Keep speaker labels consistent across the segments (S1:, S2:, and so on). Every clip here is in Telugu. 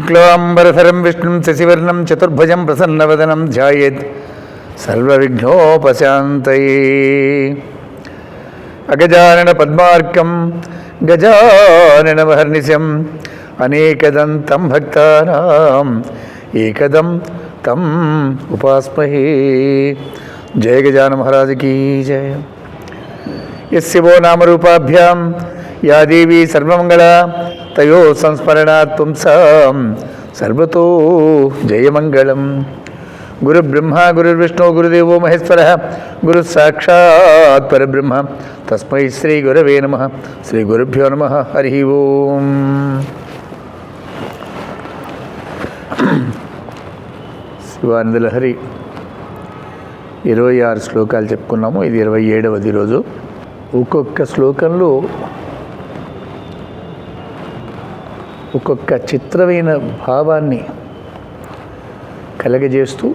S1: శుక్లాంబరధరం విష్ణుం శశివర్ణం చతుర్భుజం ప్రసన్నవదనం ధ్యాయేత్ సర్వవిఘ్నోపశాంతయే. అగజానన పద్మార్కం గజాననమహర్నిశం అనేకదంతం భక్తానాం ఏకదం తం ఉపాస్మహే. జయ గజానన మహారాజ్ కీ జయ. యస్యవో నామరూపాభ్యాం యా దేవీ సర్వమంగళా తయో సంస్మరణాత్ పుంసాం సర్వతో జయమంగళం. గురుబ్రహ్మ గురుర్విష్ణు గురుదేవో మహేశ్వర గురు సాక్షాత్ పరబ్రహ్మ తస్మై శ్రీ గురవే నమః. శ్రీ గురుభ్యో నమః. హరి ఓం. శివానందలహరి 26 శ్లోకాలు చెప్పుకున్నాము. ఇది 27వ రోజు. ఒక్కొక్క శ్లోకంలో ఒక్కొక్క చిత్రమైన భావాన్ని కలగజేస్తూ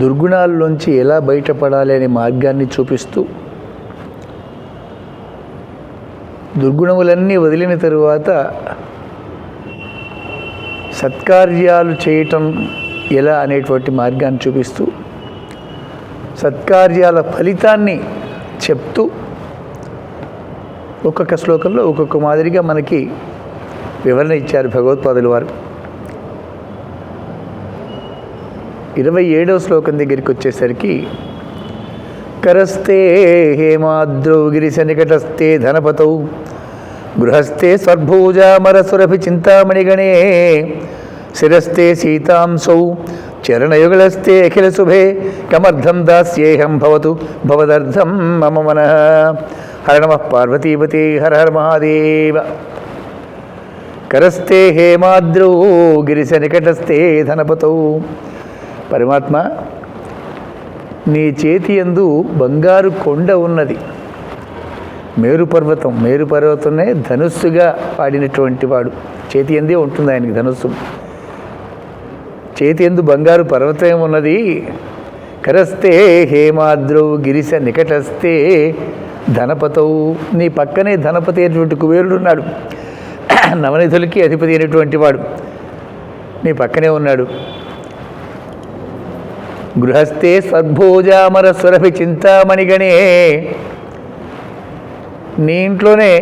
S1: దుర్గుణాల్లోంచి ఎలా బయటపడాలి అనే మార్గాన్ని చూపిస్తూ దుర్గుణములన్నీ వదిలిన తరువాత సత్కార్యాలు చేయటం ఎలా అనేటువంటి మార్గాన్ని చూపిస్తూ సత్కార్యాల ఫలితాన్ని చెప్తూ ఒక్కొక్క శ్లోకంలో ఒక్కొక్క మాదిరిగా మనకి వివరణ ఇచ్చారు భగవత్పాదుల వారు. 27వ శ్లోకం దగ్గరికి వచ్చేసరికి కరస్తే హేమాద్రౌ గిరిశ నికటస్థే ధనపతౌ గృహస్థే స్వర్భూజామరసురభి చింతామణిగణే శిరస్థే సీతాంసౌ చరణయుగళస్థే అఖిల శుభే కమర్థం దాస్యేహం భవతు భవదర్థం మమ మనః. హర నమః పార్వతీపతే. హర హర మహాదేవ. కరస్థే హేమాద్రౌ గిరిశ నికటస్థే ధనపతౌ. పరమాత్మ, నీ చేతి యందు బంగారు కొండ ఉన్నది. మేరు పర్వతమే ధనుస్సుగా వాడినటువంటి వాడు. చేతి యందే ఉంటుంది ఆయనకి ధనుస్సు. చేతి యందు బంగారు పర్వతం ఉన్నది. కరస్థే హేమాద్రౌ గిరిశ నికటస్థే ధనపతౌ. నీ పక్కనే ధనపతి అయినటువంటి కుబేరుడు ఉన్నాడు. నవనిధులకి అధిపతి అయినటువంటి వాడు నీ పక్కనే ఉన్నాడు. గృహస్థే స్వర్భోజామర సురభి చింతామణిగణే. నీ ఇంట్లోనే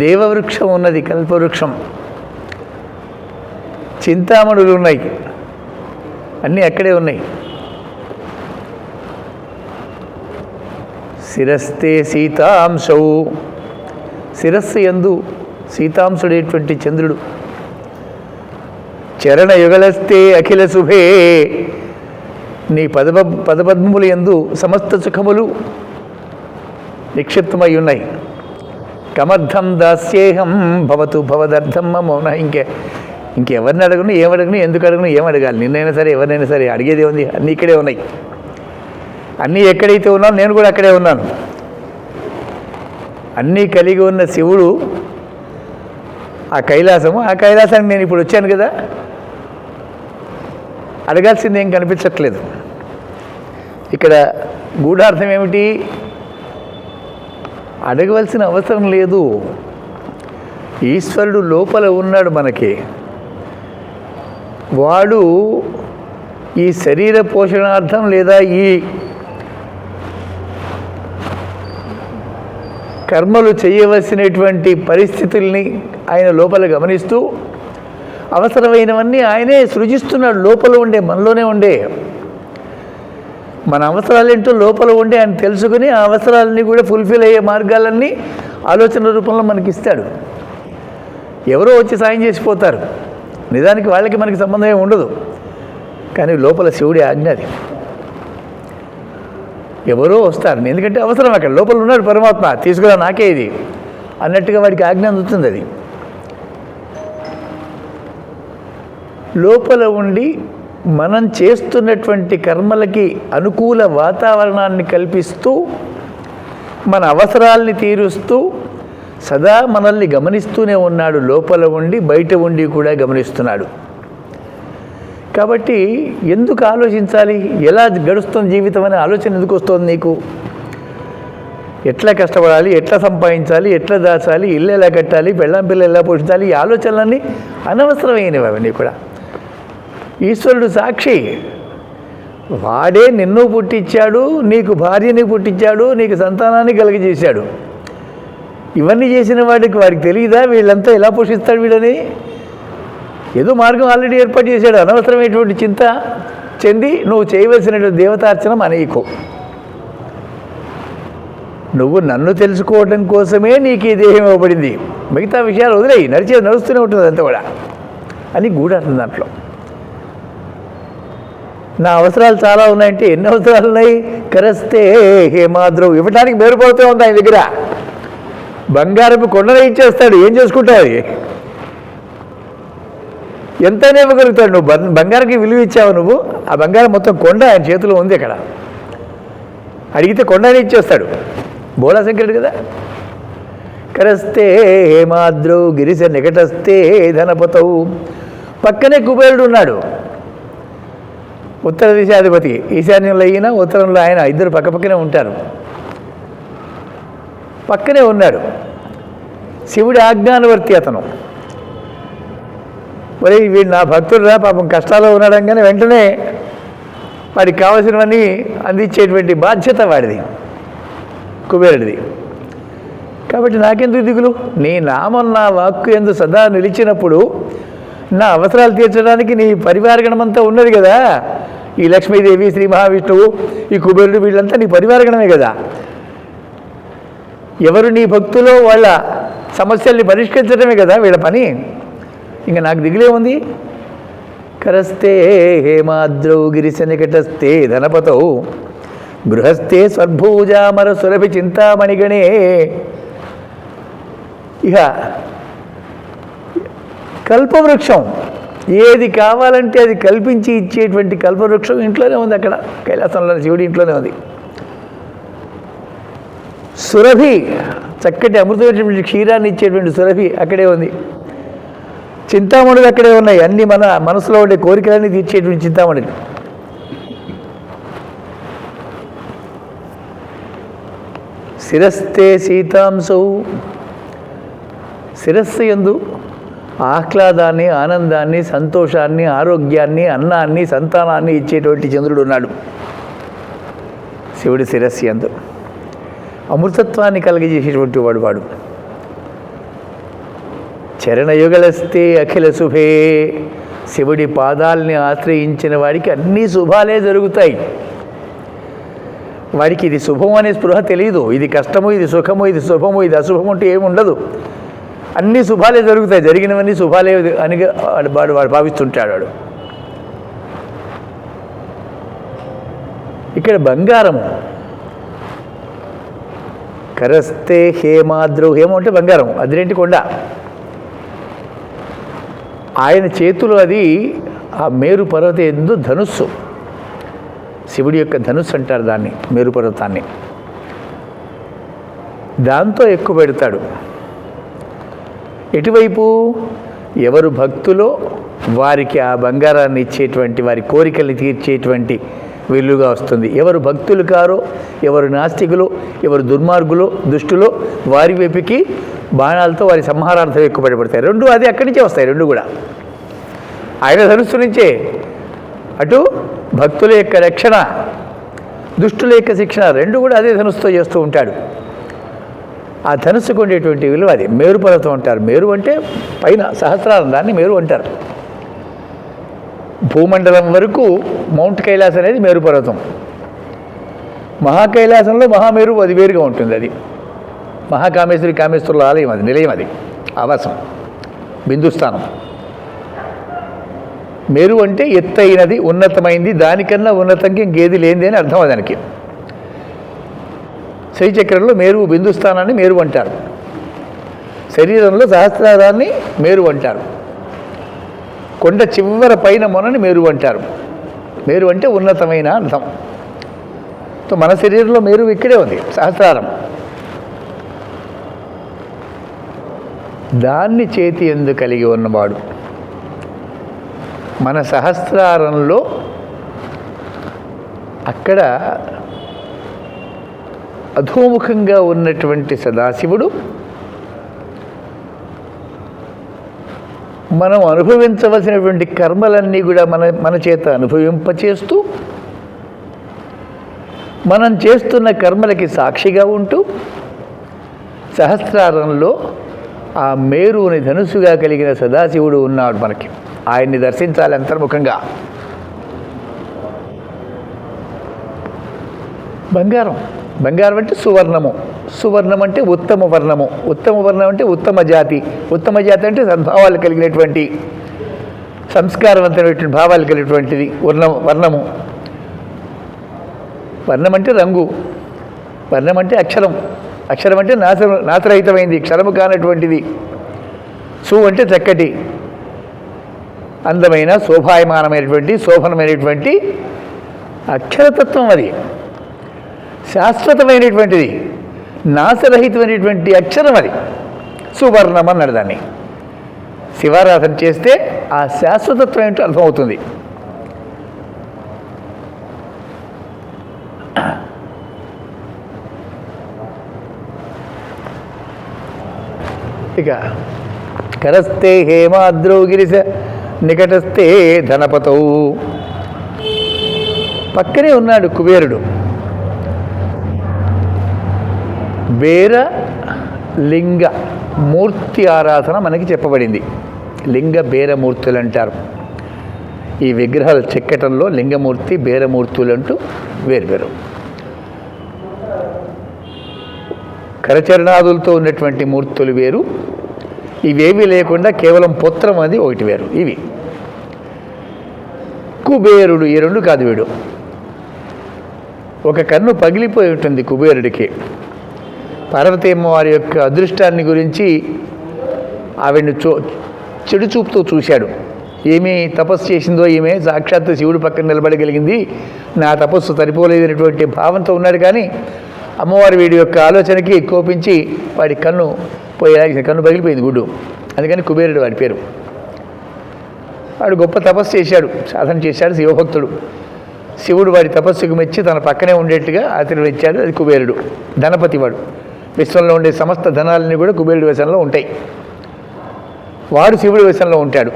S1: దేవవృక్షం ఉన్నది, కల్పవృక్షం. చింతామణులు ఉన్నాయి, అన్నీ అక్కడే ఉన్నాయి. శిరస్థే సీతాంశౌ. శిరస్సు యందు సీతాంశుడైనటువంటి చంద్రుడు. చరణ యుగళస్థే అఖిల శుభే. నీ పదపద్మములు యందు సమస్త సుఖములు నిక్షిప్తమై ఉన్నాయి. కమర్థం దాస్యేహం భవతు భవదర్థం మమ. ఇంకెవరిని అడగను, ఏమడగను, ఎందుకు అడగను, ఏమడగాలి? నిన్నైనా సరే ఎవరినైనా సరే అడిగేది ఉంది. అన్నీ ఇక్కడే ఉన్నాయి. అన్నీ ఎక్కడైతే ఉన్నాను నేను కూడా అక్కడే ఉన్నాను. అన్నీ కలిగి ఉన్న శివుడు ఆ కైలాసము. ఆ కైలాసానికి నేను ఇప్పుడు వచ్చాను కదా, అడగాల్సింది ఏం కనిపించట్లేదు. ఇక్కడ గూఢార్థం ఏమిటి? అడగవలసిన అవసరం లేదు. ఈశ్వరుడు లోపల ఉన్నాడు మనకి. వాడు ఈ శరీర పోషణార్థం లేదా ఈ కర్మలు చేయవలసినటువంటి పరిస్థితుల్ని ఆయన లోపల గమనిస్తూ అవసరమైనవన్నీ ఆయనే సృజిస్తున్నాడు. లోపల ఉండే, మనలోనే ఉండే. మన అవసరాలేంటో లోపల ఉండే ఆయన తెలుసుకుని ఆ అవసరాలన్నీ కూడా ఫుల్ఫిల్ అయ్యే మార్గాలన్నీ ఆలోచన రూపంలో మనకి ఇస్తాడు. ఎవరో వచ్చి సాయం చేసిపోతారు, నిజానికి వాళ్ళకి మనకి సంబంధం ఏమి ఉండదు. కానీ లోపల శివుడి ఆజ్ఞ అది. ఎవరో వస్తారు, ఎందుకంటే అవసరం. అక్కడ లోపల ఉన్నాడు పరమాత్మ. తీసుకురా నాకే ఇది అన్నట్టుగా వాడికి ఆజ్ఞ అందుతుంది. అది లోపల ఉండి మనం చేస్తున్నటువంటి కర్మలకి అనుకూల వాతావరణాన్ని కల్పిస్తూ మన అవసరాల్ని తీరుస్తూ సదా మనల్ని గమనిస్తూనే ఉన్నాడు. లోపల ఉండి బయట ఉండి కూడా గమనిస్తున్నాడు. కాబట్టి ఎందుకు ఆలోచించాలి? ఎలా గడుస్తుంది జీవితం అనే ఆలోచన ఎందుకు వస్తుంది నీకు? ఎట్లా కష్టపడాలి, ఎట్లా సంపాదించాలి, ఎట్లా దాచాలి, ఇల్లు ఎలా కట్టాలి, పెళ్ళాం పిల్లలు ఎలా పోషించాలి, ఈ ఆలోచనలన్నీ అనవసరమైనవి అవన్నీ కూడా. ఈశ్వరుడు సాక్షి, వాడే నిన్ను పుట్టించాడు, నీకు భార్యని పుట్టించాడు, నీకు సంతానాన్ని కలిగజేశాడు. ఇవన్నీ చేసిన వాడికి తెలియదా వీళ్ళంతా ఎలా పోషిస్తాడు వీడని? ఏదో మార్గం ఆల్రెడీ ఏర్పాటు చేశాడు. అనవసరమైనటువంటి చింత చెంది నువ్వు చేయవలసినటువంటి దేవతార్చనం అనేకు. నువ్వు నన్ను తెలుసుకోవడం కోసమే నీకు ఈ దేహం ఇవ్వబడింది, మిగతా విషయాలు వదిలేయి, నడుస్తూనే ఉంటుంది అంతా కూడా అని గూఢార్థం దాంట్లో. నా అవసరాలు చాలా ఉన్నాయంటే ఎన్ని అవసరాలు ఉన్నాయి? కరస్తే హేమాద్రవు, ఇవ్వడానికి మేరుపడుతూ ఉంది ఆయన దగ్గర. బంగారపు కొండనే ఇచ్చేస్తాడు, ఏం చేసుకుంటావు అది? ఎంతైనా ఇవ్వగలుగుతాడు. నువ్వు బంగారానికి విలువ ఇచ్చావు, నువ్వు ఆ బంగారం మొత్తం కొండ ఆయన చేతిలో ఉంది. అక్కడ అడిగితే కొండనే ఇచ్చేస్తాడు. బోళాశంకరుడు కదా. కరస్తే హేమాద్రవు గిరిశ నికటస్తే ధనపతవు, పక్కనే కుబేరుడు ఉన్నాడు, ఉత్తర దిశాధిపతి. ఈశాన్యంలో ఈయన, ఉత్తరంలో ఆయన, ఇద్దరు పక్కపక్కనే ఉంటారు. పక్కనే ఉన్నాడు శివుడి ఆజ్ఞానువర్తి అతను. మరి వీడు నా భక్తుడురా, పాపం కష్టాల్లో ఉన్నాడంగానే వెంటనే వాడికి కావాల్సినవన్నీ అందించేటువంటి బాధ్యత వాడిది, కుబేరుడిది. కాబట్టి నాకెందుకు దిగులు? నీ నామం నా వాక్కు ఎందు సదా నిలిచినప్పుడు నా అవసరాలు తీర్చడానికి నీ పరివారగణమంతా ఉన్నది కదా. ఈ లక్ష్మీదేవి, శ్రీ మహావిష్ణువు, ఈ కుబేరుడు, వీళ్ళంతా నీ పరివారగణమే కదా. ఎవరు నీ భక్తులో వాళ్ళ సమస్యల్ని పరిష్కరించడమే కదా వీళ్ళ పని. ఇంకా నాకు దిగులే ఉంది. కరస్తే హేమాద్రౌ గిరిశ నికటస్తే ధనపతౌ గృహస్థే స్వర్భూజామర సురభి చింతామణిగణే. ఇక కల్పవృక్షం, ఏది కావాలంటే అది కల్పించి ఇచ్చేటువంటి కల్పవృక్షం ఇంట్లోనే ఉంది. అక్కడ కైలాసంలో శివుడి ఇంట్లోనే ఉంది. సురభి, చక్కటి అమృతమైనటువంటి క్షీరాన్ని ఇచ్చేటువంటి సురభి అక్కడే ఉంది. చింతామణులు అక్కడే ఉన్నాయి. అన్ని మన మనసులో ఉండే కోరికలన్నీ తీర్చేటువంటి చింతామణులు. శిరస్తే సీతాంశౌ, శిరస్సు యందు ఆహ్లాదాన్ని, ఆనందాన్ని, సంతోషాన్ని, ఆరోగ్యాన్ని, అన్నాన్ని, సంతానాన్ని ఇచ్చేటువంటి చంద్రుడు ఉన్నాడు శివుడి శిరస్సు యందు. అమృతత్వాన్ని కలిగజేసేటువంటి వాడు. చరణయుగలస్తే అఖిల శుభే, శివుడి పాదాలని ఆశ్రయించిన వాడికి అన్ని శుభాలే జరుగుతాయి. వాడికి ఇది శుభం అనే స్పృహ తెలియదు. ఇది కష్టము, ఇది సుఖము, ఇది శుభము, ఇది అశుభము అంటే ఏమి ఉండదు. అన్ని శుభాలే జరుగుతాయి. జరిగినవన్నీ శుభాలే అని వాడు భావిస్తుంటాడు వాడు. ఇక్కడ బంగారము, కరస్తే హేమాద్రౌ, హేమం అంటే బంగారం, అదిరేంటి కొండ. ఆయన చేతులు అది ఆ మేరు పర్వత ఎందు ధనుస్సు, శివుడి యొక్క ధనుస్సు అంటారు దాన్ని, మేరు పర్వతాన్ని. దాంతో ఎక్కువ పెడతాడు. ఎటువైపు? ఎవరు భక్తులో వారికి ఆ బంగారాన్ని ఇచ్చేటువంటి, వారి కోరికల్ని తీర్చేటువంటి వీలుగా వస్తుంది. ఎవరు భక్తులు కారో, ఎవరు నాస్తికులు, ఎవరు దుర్మార్గులు, దుష్టులో, వారి వైపుకి బాణాలతో వారి సంహారార్థం ఎక్కువ పడిపడతాయి. రెండు అది అక్కడి నుంచే వస్తాయి. రెండు కూడా ఆయన ధనుస్సు నుంచే. అటు భక్తుల యొక్క రక్షణ, దుష్టుల యొక్క శిక్షణ, రెండు కూడా అదే ధనుస్సుతో చేస్తూ ఉంటాడు. ఆ ధనుస్సుకు ఉండేటువంటి విలువ అది. మేరు పర్వతం అంటారు. మేరు అంటే పైన సహస్రారం, దాన్ని మేరు అంటారు. భూమండలం వరకు మౌంట్ కైలాస్ అనేది మేరు పర్వతం. మహాకైలాసంలో మహామేరు అది వేరుగా ఉంటుంది. అది మహాకామేశ్వరి, కామేశ్వరుల ఆలయం, అది నిలయం, అది ఆవాసం, బిందుస్థానం. మేరు అంటే ఎత్తైనది, ఉన్నతమైంది, దానికన్నా ఉన్నతంగా ఇంకేది లేనిది అని అర్థం. దానికి శ్రీచక్రంలో మేరు బిందుస్థానాన్ని మేరు అంటారు. శరీరంలో సహస్రారాన్ని మేరు అంటారు. కొండ చివర పైన మొనని మేరు అంటారు. మేరు అంటే ఉన్నతమైన అర్థం. మన శరీరంలో మేరు ఇక్కడే ఉంది, సహస్రారం. దాన్ని చేతి ఎందు కలిగి ఉన్నవాడు. మన సహస్రారంలో అక్కడ అధోముఖంగా ఉన్నటువంటి సదాశివుడు మనం అనుభవించవలసినటువంటి కర్మలన్నీ కూడా మన చేత అనుభవింపచేస్తూ మనం చేస్తున్న కర్మలకి సాక్షిగా ఉంటూ సహస్రారంలో ఆ మేరుని ధనుసుగా కలిగిన సదాశివుడు ఉన్నాడు మనకి. ఆయన్ని దర్శించాలి అంతర్ముఖంగా. బంగారం అంటే సువర్ణము. సువర్ణం అంటే ఉత్తమ వర్ణము. ఉత్తమ వర్ణం అంటే ఉత్తమ జాతి. ఉత్తమ జాతి అంటే సద్భావాలు కలిగినటువంటి, సంస్కారవంతమైనటువంటి భావాలు కలిగినటువంటిది వర్ణము. వర్ణం అంటే రంగు. వర్ణం అంటే అక్షరం. అక్షరం అంటే నాశరహితమైంది, క్షరము కానటువంటిది. సు అంటే చక్కటి, అందమైన, శోభాయమానమైనటువంటి, శోభనమైనటువంటి అక్షరతత్వం. అది శాశ్వతమైనటువంటిది, నాశరహితమైనటువంటి అక్షరం. అది సువర్ణం అన్నాడు దాన్ని. శివారాధన చేస్తే ఆ శాశ్వతత్వం ఏంటో అర్థమవుతుంది. ఇక కరస్తే హేమాద్రౌ గిరిశ నికటస్థే ధనపతౌ. పక్కనే ఉన్నాడు కుబేరుడు. బేర లింగ మూర్తి ఆరాధన మనకి చెప్పబడింది. లింగ బేరమూర్తులు అంటారు. ఈ విగ్రహాలు చెక్కటంలో లింగమూర్తి, బేరమూర్తులు అంటూ వేరువేరు. కరచరణాదులతో ఉన్నటువంటి మూర్తులు వేరు, ఇవేవి లేకుండా కేవలం పుత్రం అది ఒకటి వేరు. ఇవి కుబేరుడు. ఈ రెండు కాదు వీడు. ఒక కన్ను పగిలిపోయి ఉంటుంది కుబేరుడికి. పార్వతీమ్మ వారి యొక్క అదృష్టాన్ని గురించి ఆవిడ్ని చెడు చూపుతూ చూశాడు. ఏమీ తపస్సు చేసిందో ఈమె, సాక్షాత్తు శివుడు పక్కన నిలబడగలిగింది, నా తపస్సు సరిపోలేదనేటువంటి భావంతో ఉన్నాడు. కానీ అమ్మవారి వీడి యొక్క ఆలోచనకి కోపించి వాడి కన్ను పగిలిపోయింది, గుడ్డు. అందుకని కుబేరుడు వాడి పేరు. వాడు గొప్ప తపస్సు చేశాడు, సాధన చేశాడు, శివభక్తుడు. శివుడు వాడి తపస్సుకు మెచ్చి తన పక్కనే ఉండేట్టుగా ఆశీర్వదించాడు. అది కుబేరుడు. ధనపతి వాడు. విశ్వంలో ఉండే సమస్త ధనాలన్నీ కూడా కుబేరుడి వశంలో ఉంటాయి. వాడు శివుడి వశంలో ఉంటాడు.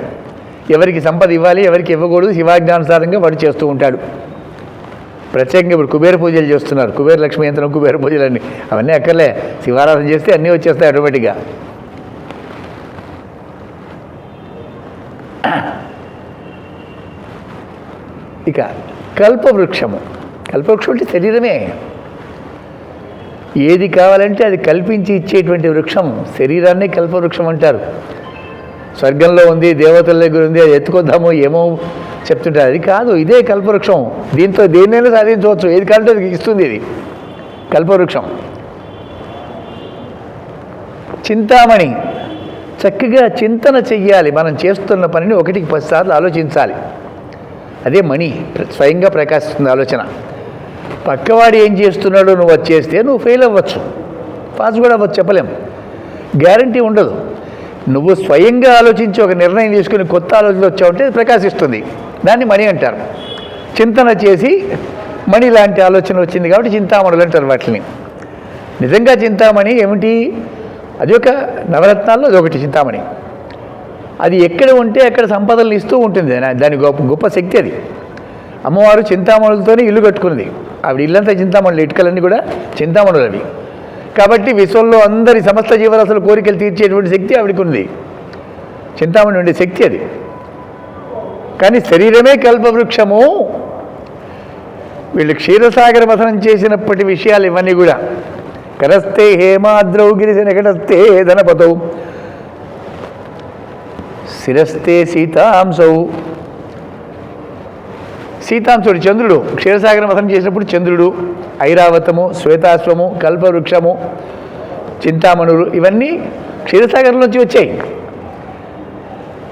S1: ఎవరికి సంపద ఇవ్వాలి, ఎవరికి ఇవ్వకూడదు, శివాజ్ఞానుసారంగా వాడు చేస్తూ ఉంటాడు. ప్రత్యేకంగా ఇప్పుడు కుబేర పూజలు చేస్తున్నారు. కుబేర లక్ష్మీ యంత్రం, కుబేర పూజలన్నీ అవన్నీ అక్కర్లే. శివారాధన చేస్తే అన్నీ వచ్చేస్తాయి ఆటోమేటిక్గా. ఇక కల్పవృక్షము. కల్పవృక్షం అంటే శరీరమే. ఏది కావాలంటే అది కల్పించి ఇచ్చేటువంటి వృక్షం శరీరాన్ని కల్పవృక్షం అంటారు. స్వర్గంలో ఉంది, దేవతల దగ్గర ఉంది, అది ఎత్తుకొద్దామో ఏమో చెప్తుంటారు. అది కాదు, ఇదే కల్పవృక్షం. దీంతో దేన్నైనా సాధించవచ్చు, ఏది కావాలంటే అది ఇస్తుంది. ఇది కల్పవృక్షం. చింతామణి. చక్కగా చింతన చెయ్యాలి. మనం చేస్తున్న పనిని 1-10 సార్లు ఆలోచించాలి. అదే మణి. స్వయంగా ప్రకాశిస్తుంది ఆలోచన. పక్కవాడు ఏం చేస్తున్నాడో నువ్వు అది చేస్తే నువ్వు ఫెయిల్ అవ్వచ్చు, పాస్ కూడా అవ్వచ్చు, చెప్పలేం, గ్యారంటీ ఉండదు. నువ్వు స్వయంగా ఆలోచించి ఒక నిర్ణయం తీసుకుని కొత్త ఆలోచన వచ్చావంటే ప్రకాశిస్తుంది. దాన్ని మణి అంటారు. చింతన చేసి మణి లాంటి ఆలోచన వచ్చింది కాబట్టి చింతామణులు అంటారు వాటిని. నిజంగా చింతామణి ఏమిటి? అది ఒక నవరత్నాల్లో అదొకటి చింతామణి. అది ఎక్కడ ఉంటే అక్కడ సంపదలు ఇస్తూ ఉంటుంది. దాని గొప్ప శక్తి అది. అమ్మవారు చింతామణులతోనే ఇల్లు కట్టుకున్నది. ఆవిడ ఇల్లంతా చింతామణులు, ఇటుకలన్నీ కూడా చింతామణులు అవి. కాబట్టి విశ్వంలో అందరి సమస్త జీవరాశుల కోరికలు తీర్చేటువంటి శక్తి ఆవిడకి ఉంది. చింతామణి ఉండే శక్తి అది. కానీ శరీరమే కల్పవృక్షము. వీళ్ళు క్షీరసాగర మథనం చేసినప్పటి విషయాలు ఇవన్నీ కూడా. కరస్తే హేమాద్రౌ గిరిశ నికటస్థే ధనపతౌ శిరస్తే సీతాంశౌ. సీతాంశుడు చంద్రుడు. క్షీరసాగర మథనం చేసినప్పుడు చంద్రుడు, ఐరావతము, శ్వేతాశ్వము, కల్పవృక్షము, చింతామణులు ఇవన్నీ క్షీరసాగరంలోంచి వచ్చాయి.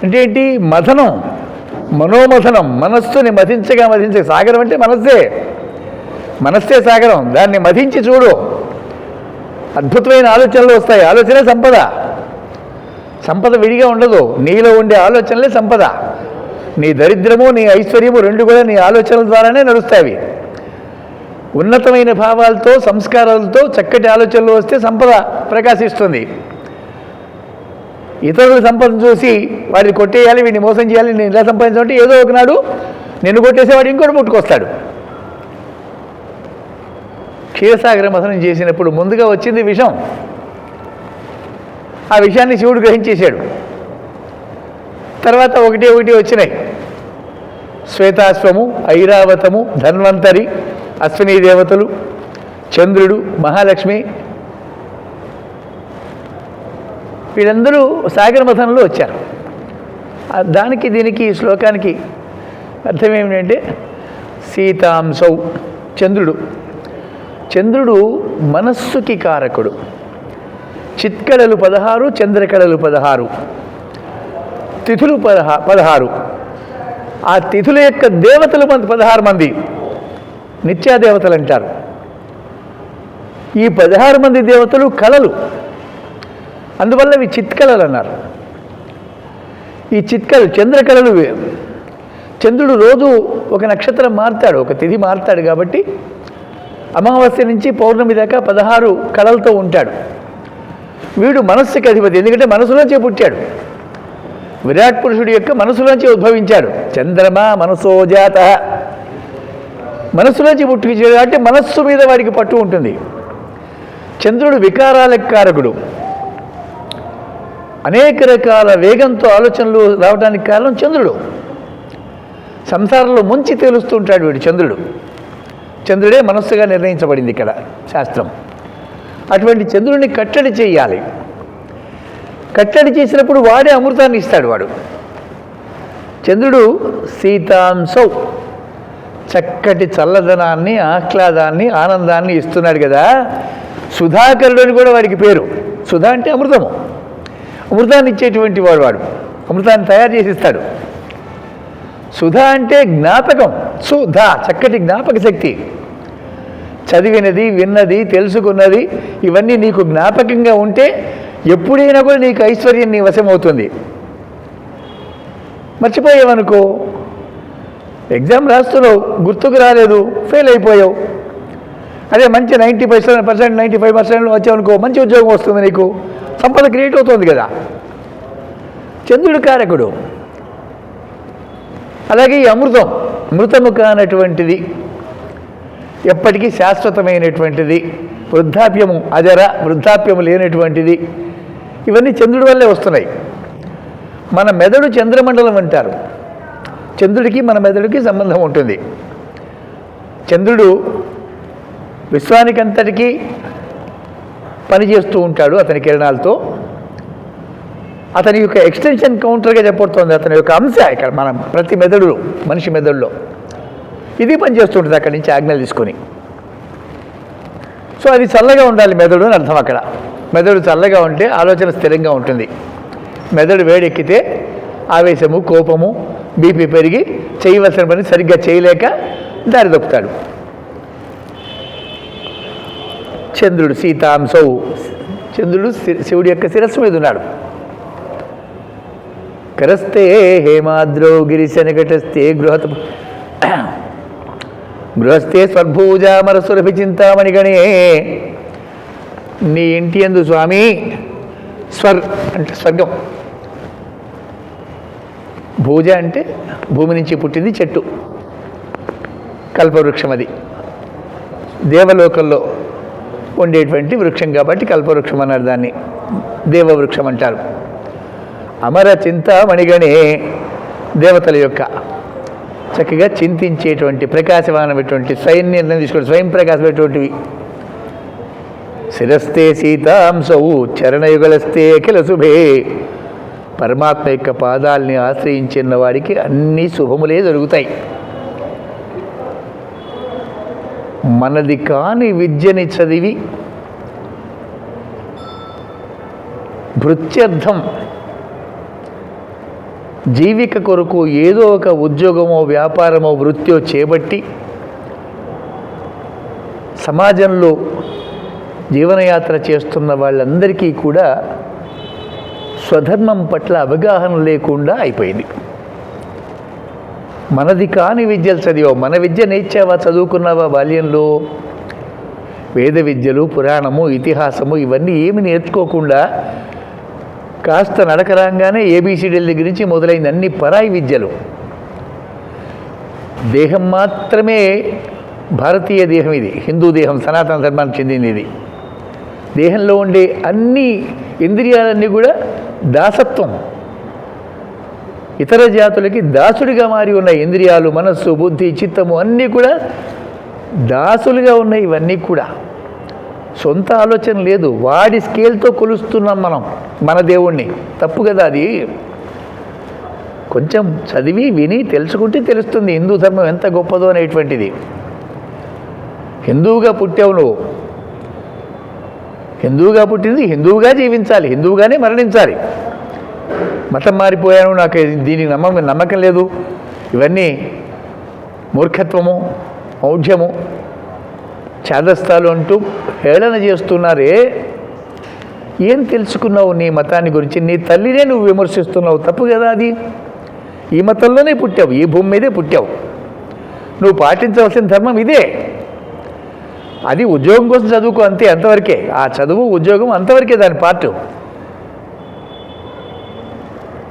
S1: అంటే ఏంటి? మథనం, మనోమథనం. మనస్సుని మథించగా సాగరం అంటే మనస్సే సాగరం. దాన్ని మథించి చూడు, అద్భుతమైన ఆలోచనలు వస్తాయి. ఆలోచనే సంపద. సంపద విడిగా ఉండదు. నీలో ఉండే ఆలోచనలే సంపద. నీ దరిద్రము, నీ ఐశ్వర్యము రెండు కూడా నీ ఆలోచనల ద్వారానే నడుస్తాయి. ఉన్నతమైన భావాలతో సంస్కారాలతో చక్కటి ఆలోచనలు వస్తే సంపద ప్రకాశిస్తుంది. ఇతరుల సంపదను చూసి వాడిని కొట్టేయాలి, వీడిని మోసం చేయాలి, నేను ఇలా సంపాదించాలంటే ఏదో ఒకనాడు నిన్ను కొట్టేసేవాడు ఇంకోటి పుట్టుకొస్తాడు. క్షీరసాగర మథనం చేసినప్పుడు ముందుగా వచ్చింది విషం. ఆ విషయాన్ని శివుడు గ్రహించేశాడు. తర్వాత ఒకటి వచ్చినాయి. శ్వేతాశ్వము, ఐరావతము, ధన్వంతరి, అశ్విని దేవతలు, చంద్రుడు, మహాలక్ష్మి, వీళ్ళందరూ సాగర మథనంలో వచ్చారు. దానికి దీనికి ఈ శ్లోకానికి అర్థం ఏమిటంటే సీతాంశౌ చంద్రుడు మనస్సుకి కారకుడు. చిత్కళలు 16, చంద్రకళలు 16, తిథులు 16. ఆ తిథుల యొక్క దేవతలు 16 మంది నిత్యాదేవతలు అంటారు. ఈ 16 మంది దేవతలు కళలు, అందువల్ల ఇవి చిత్కళలు అన్నారు. ఈ చిత్కళలు చంద్రకళలు. చంద్రుడు రోజు ఒక నక్షత్రం మారుతాడు, ఒక తిథి మారుతాడు. కాబట్టి అమావాస్య నుంచి పౌర్ణమి దాకా 16 కళలతో ఉంటాడు. వీడు మనస్సుకి అధిపతి, ఎందుకంటే మనసులోంచే పుట్టాడు. విరాట్ పురుషుడి యొక్క మనసులోంచి ఉద్భవించాడు. చంద్రమా మనసోజాత, మనస్సులోంచి పుట్టుకొచ్చాడు కాబట్టి మనస్సు మీద వాడికి పట్టు ఉంటుంది. చంద్రుడు వికారాలకు కారకుడు. అనేక రకాల వేగంతో ఆలోచనలు రావడానికి కారణం చంద్రుడు. సంసారంలో ముంచి తేలుస్తూ ఉంటాడు వీడు చంద్రుడే మనస్సుగా నిర్ణయించబడింది ఇక్కడ శాస్త్రం. అటువంటి చంద్రుడిని కట్టడి చేయాలి. కట్టడి చేసినప్పుడు వాడే అమృతాన్ని ఇస్తాడు. వాడు చంద్రుడు సీతాంశౌ, చక్కటి చల్లదనాన్ని, ఆహ్లాదాన్ని, ఆనందాన్ని ఇస్తున్నాడు కదా. సుధాకరుడు అని కూడా వాడికి పేరు. సుధా అంటే అమృతము, అమృతాన్ని ఇచ్చేటువంటి వాడు అమృతాన్ని తయారు చేసి ఇస్తాడు. సుధా అంటే జ్ఞాపకం. సుధా చక్కటి జ్ఞాపక శక్తి. చదివినది, విన్నది, తెలుసుకున్నది ఇవన్నీ నీకు జ్ఞాపకంగా ఉంటే ఎప్పుడైనా కూడా నీకు ఐశ్వర్యం నీ వశమవుతుంది. మర్చిపోయావనుకో, ఎగ్జామ్ రాస్తున్నావు, గుర్తుకు రాలేదు, ఫెయిల్ అయిపోయావు. అదే మంచి 90%, 95% వచ్చావనుకో, మంచి ఉద్యోగం వస్తుంది, నీకు సంపద క్రియేట్ అవుతుంది కదా. చంద్రుడు కారకుడు. అలాగే ఈ అమృతము కానటువంటిది, ఎప్పటికీ శాశ్వతమైనటువంటిది, వృద్ధాప్యము లేనటువంటిది, ఇవన్నీ చంద్రుడి వల్లే వస్తున్నాయి. మన మెదడు చంద్రమండలం అంటారు. చంద్రుడికి మన మెదడుకి సంబంధం ఉంటుంది. చంద్రుడు విశ్వానికంతటికీ పనిచేస్తూ ఉంటాడు అతని కిరణాలతో. అతని యొక్క ఎక్స్టెన్షన్ కౌంటర్గా చెప్పబడుతుంది అతని యొక్క అంశ. ఇక్కడ మనం ప్రతి మనిషి మెదడులో ఇది పనిచేస్తుంటుంది అక్కడి నుంచి ఆజ్ఞలు తీసుకొని. సో అది చల్లగా ఉండాలి మెదడు అని అర్థం. అక్కడ మెదడు చల్లగా ఉంటే ఆలోచన స్థిరంగా ఉంటుంది. మెదడు వేడెక్కితే ఆవేశము, కోపము, బీపీ పెరిగి చేయవలసిన పని సరిగ్గా చేయలేక దారి తప్పుతాడు. చంద్రుడు సీతాంశౌ, చంద్రుడు శివుడి యొక్క శిరస్సు మీద ఉన్నాడు. కరస్తే హేమాద్రౌ గిరిశనఘటస్తే గృహస్థే స్వర్భూజామరసురభి చింతామణిగణే. నీ ఇంటి యందు స్వామి, స్వర్ అంటే స్వర్గం, భూజ అంటే భూమి నుంచి పుట్టింది చెట్టు, కల్పవృక్షం. అది దేవలోకంలో ఉండేటువంటి వృక్షం కాబట్టి కల్పవృక్షం అన్నారు. దాన్ని దేవవృక్షం అంటారు. అమర చింతామణిగణే, దేవతల యొక్క చక్కగా చింతించేటువంటి ప్రకాశమానమైనటువంటి స్వయం నిర్ణయం తీసుకుంటే స్వయం ప్రకాశమైనటువంటివి. శిరస్తే సీతాంశౌ చరణయుగలస్తే అఖిల శుభే. పరమాత్మ యొక్క పాదాలని ఆశ్రయించిన వాడికి అన్ని శుభములే జరుగుతాయి. మనది కాని విద్యని చదివి భృత్యర్థం జీవిక కొరకు ఏదో ఒక ఉద్యోగమో, వ్యాపారమో, వృత్తియో చేపట్టి సమాజంలో జీవనయాత్ర చేస్తున్న వాళ్ళందరికీ కూడా స్వధర్మం పట్ల అవగాహన లేకుండా అయిపోయింది. మనది కాని విద్యలు చదివావు. మన విద్య నేర్చావా, చదువుకున్నావా బాల్యంలో? వేద విద్యలు, పురాణము, ఇతిహాసము ఇవన్నీ ఏమి నేర్చుకోకుండా కాస్త నడకరాగానే ఏబీసీడీల దగ్గర నుంచి మొదలైంది అన్ని పరాయి విద్యలు. దేహం మాత్రమే భారతీయ దేహం, ఇది హిందూ దేహం, సనాతన ధర్మానికి చెందింది. ఇది దేహంలో ఉండే అన్ని ఇంద్రియాలన్నీ కూడా దాసత్వం, ఇతర జాతులకి దాసుడిగా మారి ఉన్నాయి. ఇంద్రియాలు, మనస్సు, బుద్ధి, చిత్తము అన్నీ కూడా దాసులుగా ఉన్నాయి. ఇవన్నీ కూడా సొంత ఆలోచన లేదు. వాడి స్కేల్తో కొలుస్తున్నాం మనం మన దేవుణ్ణి. తప్పు కదా అది. కొంచెం చదివి విని తెలుసుకుంటే తెలుస్తుంది హిందూ ధర్మం ఎంత గొప్పదో అనేటువంటిది. హిందువుగా పుట్టావు నువ్వు, హిందువుగా పుట్టింది హిందువుగా జీవించాలి, హిందువుగానే మరణించాలి. మతం మారిపోయాను, నాకు దీనికి నమ్మకం లేదు, ఇవన్నీ మూర్ఖత్వము, మౌఢ్యము, చాదస్తాలు అంటూ హేళన చేస్తున్నారే. ఏం తెలుసుకున్నావు నీ మతాన్ని గురించి? నీ తల్లినే నువ్వు విమర్శిస్తున్నావు. తప్పు కదా అది. ఈ మతంలోనే పుట్టావు, ఈ భూమి మీదే పుట్టావు. నువ్వు పాటించవలసిన ధర్మం ఇదే. అది ఉద్యోగం కోసం చదువుకో అంతే, అంతవరకే. ఆ చదువు ఉద్యోగం అంతవరకే దాని పార్ట్.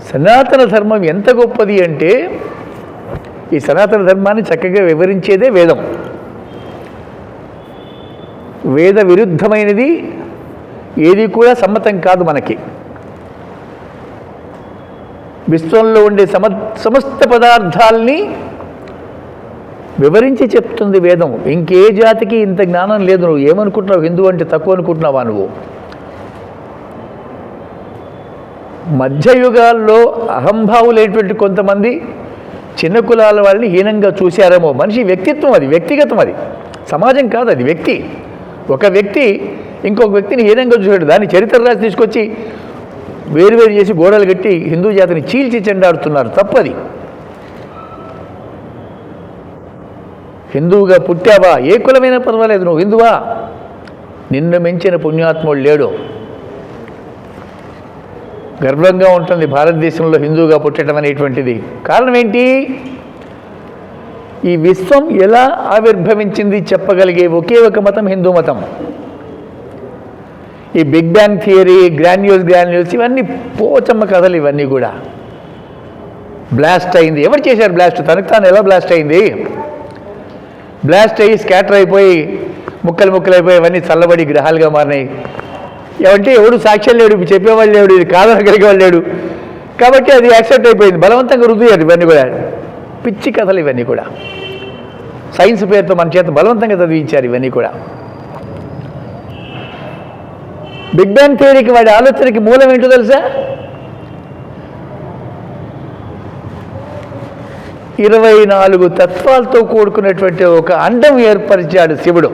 S1: సనాతన ధర్మం ఎంత గొప్పది అంటే ఈ సనాతన ధర్మాన్ని చక్కగా వివరించేదే వేదం. వేద విరుద్ధమైనది ఏది కూడా సమ్మతం కాదు మనకి. విశ్వంలో ఉండే సమస్త పదార్థాల్ని వివరించి చెప్తుంది వేదం. ఇంకే జాతికి ఇంత జ్ఞానం లేదు. నువ్వు ఏమనుకుంటున్నావు? హిందూ అంటే తక్కువ అనుకుంటున్నావా నువ్వు? మధ్యయుగాల్లో అహంభావులైనటువంటి కొంతమంది చిన్న కులాల వాళ్ళని హీనంగా చూశారేమో. మనిషి వ్యక్తిత్వం, అది వ్యక్తిగతం, అది సమాజం కాదు, అది వ్యక్తి. ఒక వ్యక్తి ఇంకొక వ్యక్తిని హీనంగా చూశాడు, దాన్ని చరిత్ర రాసి తీసుకొచ్చి వేరువేరు చేసి గోడలు కట్టి హిందూ జాతిని చీల్చి చెండాడుతున్నారు. తప్పది. హిందువుగా పుట్టావా, ఏ కులమైనా పర్వాలేదు, నువ్వు హిందువా. నిన్ను మించిన పుణ్యాత్ముడు లేడు. గర్వంగా ఉంటుంది భారతదేశంలో హిందువుగా పుట్టడం అనేటువంటిది. కారణం ఏంటి? ఈ విశ్వం ఎలా ఆవిర్భవించింది చెప్పగలిగే ఒకే ఒక మతం హిందూ మతం. ఈ బిగ్ బ్యాంగ్ థియరీ, గ్రాన్యూల్స్ ఇవన్నీ పోచమ్మ కథలు. ఇవన్నీ కూడా బ్లాస్ట్ అయింది. ఎవరు చేశారు బ్లాస్ట్? తనకు తాను ఎలా బ్లాస్ట్ అయింది? బ్లాస్ట్ అయ్యి స్కాటర్ అయిపోయి ముక్కలైపోయి అవన్నీ చల్లబడి గ్రహాలుగా మారినాయి. ఏమంటే ఎవడు సాక్ష్యం లేడు, చెప్పేవాళ్ళు లేడు, ఇది కాదనగలిగేవాళ్ళు లేడు. కాబట్టి అది యాక్సెప్ట్ అయిపోయింది. బలవంతంగా రుద్దుయారు ఇవన్నీ కూడా. పిచ్చి కథలు ఇవన్నీ కూడా. సైన్స్ పేరుతో మన చేత బలవంతంగా చదివించారు ఇవన్నీ కూడా. బిగ్ బ్యాంగ్ థియరీకి వాడి ఆలోచనకి మూలం ఏంటో తెలుసా? 24 తత్వాలతో కూడుకున్నటువంటి ఒక అండం ఏర్పరిచాడు శివుడు.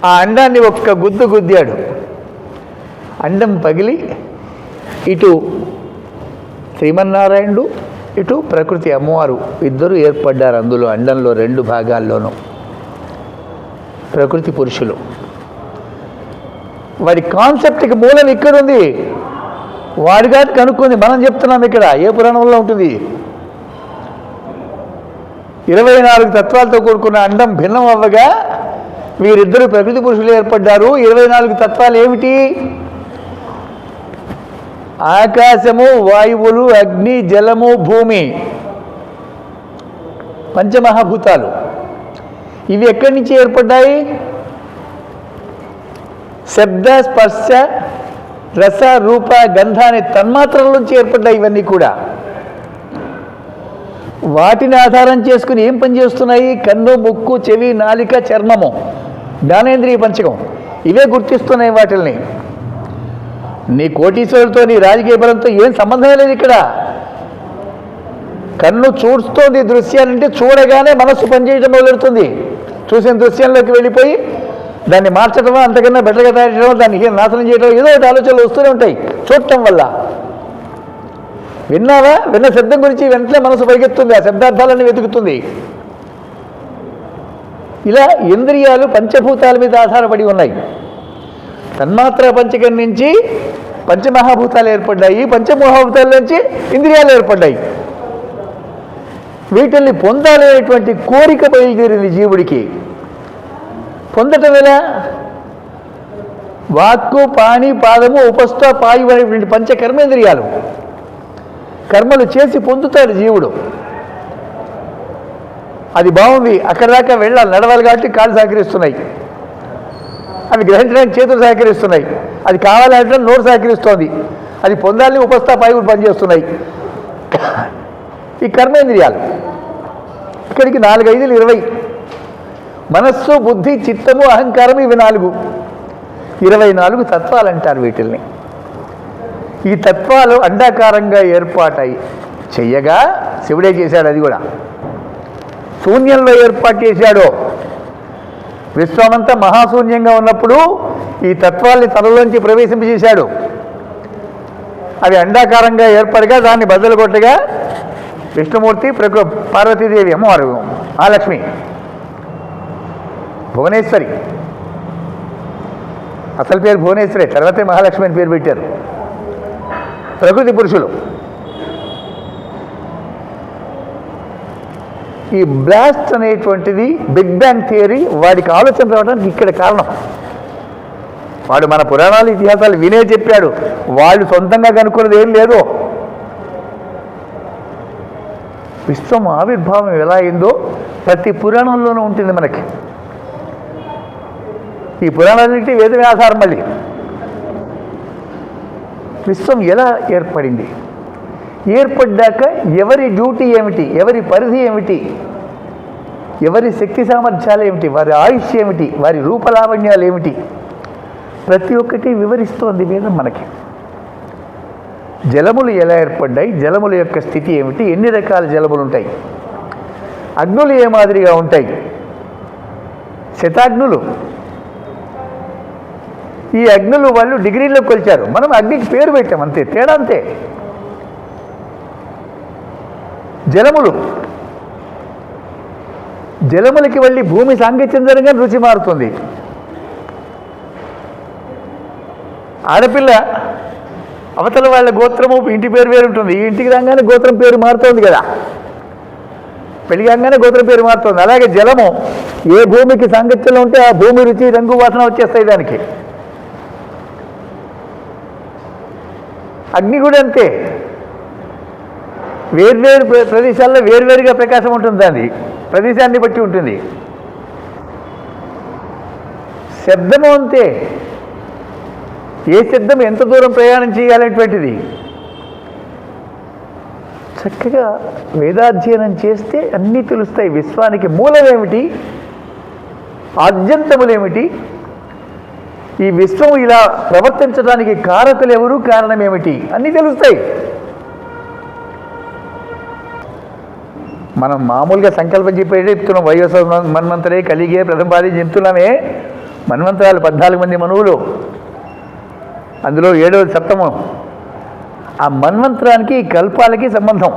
S1: ఆ అండాన్ని ఒక్క గుద్దాడు. అండం పగిలి ఇటు శ్రీమన్నారాయణుడు, ఇటు ప్రకృతి అమ్మవారు ఇద్దరు ఏర్పడ్డారు. అందులో అండంలో 2 భాగాల్లోనూ ప్రకృతి పురుషులు. వాడి కాన్సెప్ట్కి మూలం ఇక్కడుంది. వాడిగా కనుక్కుంది. మనం చెప్తున్నాం ఇక్కడ. ఏ పురాణంలో ఉంటుంది? 24 తత్వాలతో కూడుకున్న అండం భిన్నం అవ్వగా వీరిద్దరు ప్రకృతి పురుషులు ఏర్పడ్డారు. 24 తత్వాలు ఏమిటి? ఆకాశము, వాయువులు, అగ్ని, జలము, భూమి, పంచమహాభూతాలు. ఇవి ఎక్కడి నుంచి ఏర్పడ్డాయి? శబ్ద, స్పర్శ, రస, రూప, గంధ అనే తన్మాత్రల నుంచి ఏర్పడ్డాయి ఇవన్నీ కూడా. వాటిని ఆధారం చేసుకుని ఏం పనిచేస్తున్నాయి? కన్ను, ముక్కు, చెవి, నాలిక, చర్మము, జ్ఞానేంద్రియ పంచకం ఇవే గుర్తిస్తున్నాయి వాటిల్ని. నీ కోటీశ్వరులతో, నీ రాజకీయ బలంతో ఏం సంబంధం లేదు ఇక్కడ. కన్ను చూస్తోంది దృశ్యాలంటే చూడగానే మనస్సు పనిచేయడం మొదలెడుతుంది. చూసిన దృశ్యంలోకి వెళ్ళిపోయి దాన్ని మార్చడమో, అంతకన్నా బెటర్గా తయారు చేయడమో, దాన్ని నాశనం చేయడం, ఏదో ఒకటి ఆలోచనలు వస్తూనే ఉంటాయి చూడటం వల్ల. విన్నావా? విన్న శబ్దం గురించి వెంటనే మనసు పరిగెత్తుంది, ఆ శబ్దార్థాలన్నీ వెతుకుతుంది. ఇలా ఇంద్రియాలు పంచభూతాల మీద ఆధారపడి ఉన్నాయి. తన్మాత్ర పంచకం నుంచి పంచమహాభూతాలు ఏర్పడ్డాయి, పంచమహాభూతాల నుంచి ఇంద్రియాలు ఏర్పడ్డాయి. వీటిల్ని పొందాలనేటువంటి కోరిక బయలుదేరింది జీవుడికి. పొందటం ఎలా? వాక్కు, పాణి, పాదము, ఉపస్థ, పాయు అనేటువంటి పంచకర్మేంద్రియాలు కర్మలు చేసి పొందుతాడు జీవుడు. అది బాగుంది, అక్కడ దాకా వెళ్ళాలి, నడవాలి కాబట్టి కాళ్ళు సహకరిస్తున్నాయి, అవి గ్రహించడానికి చేతులు సహకరిస్తున్నాయి, అది కావాలంటే నోరు సహకరిస్తోంది, అది పొందాలని ఉపస్థ, పాయువులు పనిచేస్తున్నాయి. ఈ కర్మేంద్రియాలు ఇక్కడికి 4, 5, 20. మనస్సు, బుద్ధి, చిత్తము, అహంకారం, ఇవి 4. 24 తత్వాలు అంటారు వీటిల్ని. ఈ తత్వాలు అండాకారంగా ఏర్పాటాయి చెయ్యగా శివుడే చేశాడు. అది కూడా శూన్యంలో ఏర్పాటు చేశాడు. విశ్వమంతా మహాశూన్యంగా ఉన్నప్పుడు ఈ తత్వాల్ని తనలోంచి ప్రవేశింపజేశాడు. అవి అండాకారంగా ఏర్పడగా దాన్ని బద్దలు కొట్టగా విష్ణుమూర్తి, పార్వతీదేవి, అమ్మవారు మహాలక్ష్మి, భువనేశ్వరి, అసలు పేరు భువనేశ్వరి, తర్వాతే మహాలక్ష్మి అని పేరు పెట్టారు. ప్రకృతి పురుషులు. ఈ బ్లాస్ట్ అనేటువంటిది బిగ్ బ్యాంగ్ థియరీ వాడికి ఆలోచన రావడానికి ఇక్కడ కారణం. వాడు మన పురాణాలు, ఇతిహాసాలు వినే చెప్పాడు, వాళ్ళు సొంతంగా కనుక్కున్నది ఏం లేదు. విశ్వం ఆవిర్భావం ఎలా అయిందో ప్రతి పురాణంలోనూ ఉంటుంది మనకి. ఈ పురాణాలన్నింటి వేదమే ఆధారం. మళ్ళీ విశ్వం ఎలా ఏర్పడింది, ఏర్పడ్డాక ఎవరి డ్యూటీ ఏమిటి, ఎవరి పరిధి ఏమిటి, ఎవరి శక్తి సామర్థ్యాలు ఏమిటి, వారి ఆయుష్ ఏమిటి, వారి రూపలావణ్యాలు ఏమిటి, ప్రతి ఒక్కటి వివరిస్తోంది వేదం మనకి. జలములు ఎలా ఏర్పడ్డాయి, జలముల యొక్క స్థితి ఏమిటి, ఎన్ని రకాల జలములు ఉంటాయి, అగ్నులు ఏ మాదిరిగా ఉంటాయి, శతాగ్నులు. ఈ అగ్నులు వాళ్ళు డిగ్రీల్లో కొలిచారు, మనం అగ్నికి పేరు పెట్టాం, అంతే తేడా, అంతే. జలములకి వెళ్ళి భూమి సాంగత్యం జరగని రుచి మారుతుంది. ఆడపిల్ల అవతల వాళ్ళ గోత్రము ఇంటి పేరు వేరు ఉంటుంది, ఈ ఇంటికి రాగానే గోత్రం పేరు మారుతోంది కదా, పెళ్లి కాగానే గోత్రం పేరు మారుతుంది. అలాగే జలము ఏ భూమికి సాంగత్యంలో ఉంటే ఆ భూమి రుచి, రంగు, వాసన వచ్చేస్తాయి దానికి. అగ్ని కూడా అంతే, వేర్వేరు ప్రదేశాల్లో వేర్వేరుగా ప్రకాశం ఉంటుంది, అది ప్రదేశాన్ని బట్టి ఉంటుంది. శబ్దము అంతే, ఏ శబ్దం ఎంత దూరం ప్రయాణం చేయాలనేటువంటిది. చక్కగా వేదాధ్యయనం చేస్తే అన్నీ తెలుస్తాయి. విశ్వానికి మూలమేమిటి, ఆద్యంతములేమిటి, ఈ విశ్వం ఇలా ప్రవర్తించడానికి కారకులు ఎవరు, కారణం ఏమిటి, అన్నీ తెలుస్తాయి. మనం మామూలుగా సంకల్పం చెప్పేది చెప్తున్నాం, వయోస మన్వంతరే కలిగే ప్రథమపాది చెప్తున్నామే. మన్వంతరాలు 14 మంది మనువులు, అందులో 7వ సప్తమం. ఆ మన్వంతరానికి ఈ కల్పాలకి సంబంధం,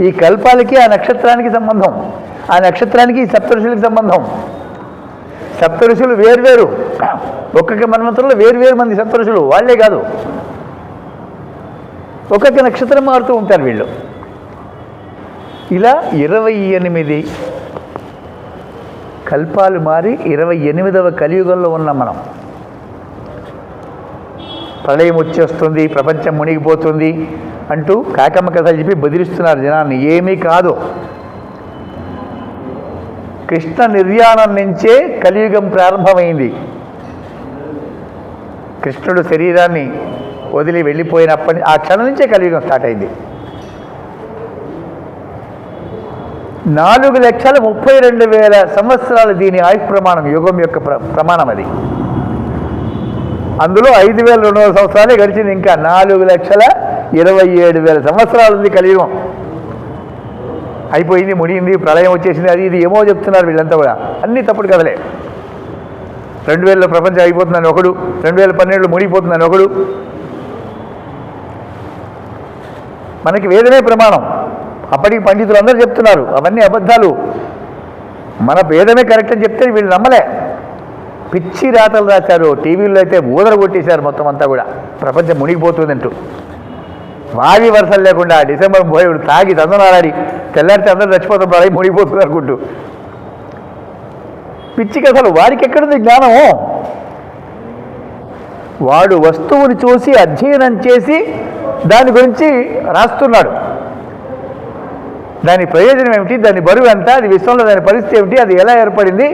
S1: ఈ కల్పాలకి ఆ నక్షత్రానికి సంబంధం, ఆ నక్షత్రానికి ఈ సప్తఋషులకి సంబంధం. సప్తఋషులు వేర్వేరు, ఒక్కొక్క మన్వంతరంలో వేర్వేరు మంది సప్తఋషులు, వాళ్ళే కాదు, ఒక్కొక్క నక్షత్రం మారుతూ ఉంటారు వీళ్ళు. ఇలా 28 కల్పాలు మారి 28వ కలియుగంలో ఉన్నాం మనం. ప్రళయం వచ్చేస్తుంది, ప్రపంచం మునిగిపోతుంది అంటూ కాకమ్మ కథలు చెప్పి బెదిరిస్తున్నారు జనాన్ని. ఏమీ కాదు, కృష్ణ నిర్యాణం నుంచే కలియుగం ప్రారంభమైంది. కృష్ణుడు శరీరాన్ని వదిలి వెళ్ళిపోయినప్పటి ఆ క్షణం నుంచే కలియుగం స్టార్ట్ అయింది. 4,32,000 సంవత్సరాలు దీని ఆయుష్ ప్రమాణం, యుగం యొక్క ప్రమాణం అది. అందులో 5,200 సంవత్సరాలే గడిచింది, ఇంకా 4,27,000 సంవత్సరాలు ఉంది కలియుగం. అయిపోయింది, మునిగింది, ప్రళయం వచ్చేసింది, అది ఇది ఏమో చెప్తున్నారు వీళ్ళంతా కూడా. అన్నీ తప్పుడు కథలే. 2000లో ప్రపంచం అయిపోతుందని ఒకడు, 2012లో మునిగిపోతుందని ఒకడు. మనకి వేదమే ప్రమాణం. అప్పటికి పండితులు అందరూ చెప్తున్నారు అవన్నీ అబద్ధాలు, మన వేదమే కరెక్ట్ అని చెప్తే వీళ్ళు నమ్మలే. పిచ్చి రాతలు రాశారు, టీవీల్లో అయితే ఊదర కొట్టేశారు మొత్తం అంతా కూడా, ప్రపంచం మునిగిపోతుందంటూ. వారి వరుసలు లేకుండా డిసెంబర్ 30 తాగి తందనాలాడి తెల్లారితే అందరూ చచ్చిపోతాం పడై మునిగిపోతుంది అనుకుంటూ పిచ్చికి అసలు వారికి ఎక్కడుంది జ్ఞానము? వాడు వస్తువుని చూసి అధ్యయనం చేసి దాని గురించి రాస్తున్నాడు. దాని ప్రయోజనం ఏమిటి, దాని బరువు ఎంత, అది విశ్వంలో దాని పరిస్థితి ఏమిటి, అది ఎలా ఏర్పడింది,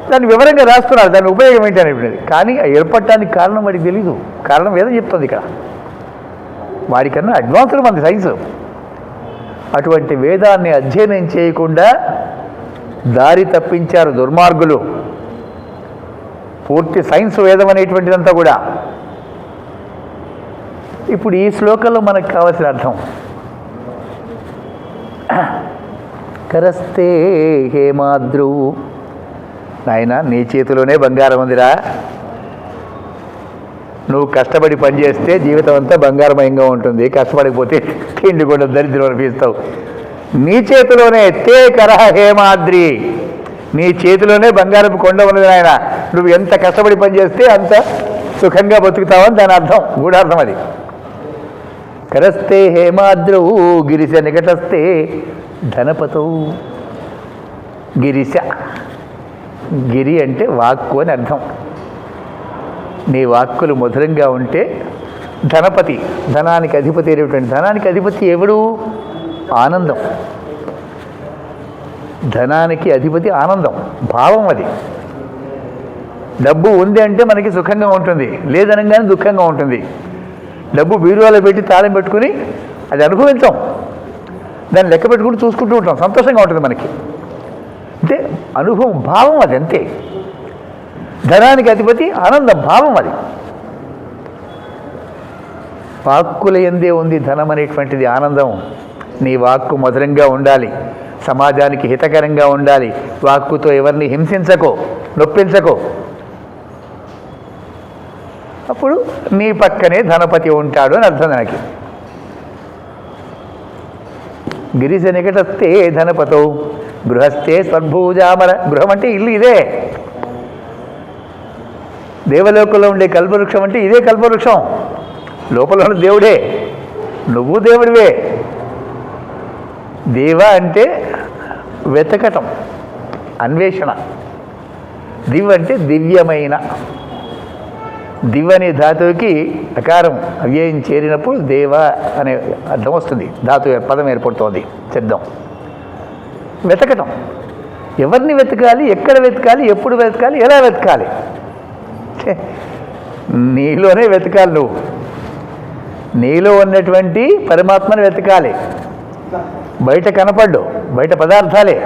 S1: దాన్ని వివరంగా రాస్తున్నారు. దాని ఉపయోగం ఏంటి అనేటువంటిది. కానీ ఏర్పడటానికి కారణం వాడికి తెలీదు. కారణం ఏదో చెప్తుంది ఇక్కడ. వాడికన్నా అడ్వాన్స్డ్ మంది సైన్స్. అటువంటి వేదాన్ని అధ్యయనం చేయకుండా దారి తప్పించారు దుర్మార్గులు. పూర్తి సైన్స్ వేదం అనేటువంటిదంతా కూడా. ఇప్పుడు ఈ శ్లోకంలో మనకు కావాల్సిన అర్థం, కరస్తే హేమాద్రు, నాయన నీ చేతిలోనే బంగారం ఉందిరా. నువ్వు కష్టపడి పనిచేస్తే జీవితం అంతా బంగారమయంగా ఉంటుంది. కష్టపడకపోతే తిండి కూడా దరిద్రం అనిపిస్తావు. నీ చేతిలోనే తే కరహ హేమాద్రి, నీ చేతిలోనే బంగారపు కొండ ఉన్నది నాయన. నువ్వు ఎంత కష్టపడి పనిచేస్తే అంత సుఖంగా బతుకుతావని దాని అర్థం, గూఢార్థం అది. కరస్తే హేమాద్రవు గిరిశ నికటస్తే ధనపతవు. గిరిశ, గిరి అంటే వాక్కు అని అర్థం. నీ వాక్కులు మధురంగా ఉంటే ధనపతి, ధనానికి అధిపతి అయినటువంటి, ధనానికి అధిపతి ఎవడు? ఆనందం. ధనానికి అధిపతి ఆనందం, భావం. అది డబ్బు ఉంది అంటే మనకి సుఖంగా ఉంటుంది, లేదనగానే దుఃఖంగా ఉంటుంది. డబ్బు బీరువాలో పెట్టి తాళం పెట్టుకుని అది అనుభవించాం, దాన్ని లెక్క పెట్టుకుంటూ చూసుకుంటూ ఉంటాం, సంతోషంగా ఉంటుంది మనకి. అంటే అనుభవం, భావం అది, అంతే. ధనానికి అధిపతి ఆనందం, భావం అది. వాక్కుల యందే ఉంది ధనం అనేటువంటిది, ఆనందం. నీ వాక్కు మధురంగా ఉండాలి, సమాజానికి హితకరంగా ఉండాలి. వాక్కుతో ఎవరిని హింసించకో, నొప్పించకో. అప్పుడు నీ పక్కనే ధనపతి ఉంటాడు అని అర్థం దానికి. గిరిశ నికటస్తే ధనపతో గృహస్థే స్వర్భూజామర. గృహం అంటే ఇల్లు, ఇదే. దేవలోకంలో ఉండే కల్పవృక్షం అంటే ఇదే కల్పవృక్షం. లోపల ఉన్న దేవుడే, నువ్వు దేవుడివే. దేవ అంటే వెతకటం, అన్వేషణ. దివ్ అంటే దివ్యమైన. దివ్ అనే ధాతువుకి అకారం అవ్యయం చేరినప్పుడు దేవ అనే అర్థం వస్తుంది. ధాతు పదం ఏర్పడుతోంది, శబ్దం. వెతకటం. ఎవరిని వెతకాలి, ఎక్కడ వెతకాలి, ఎప్పుడు వెతకాలి, ఎలా వెతకాలి? నీలోనే వెతకాలి. నువ్వు నీలో ఉన్నటువంటి పరమాత్మను వెతకాలి. బయట కనపడ్డు, బయట పదార్థాలే.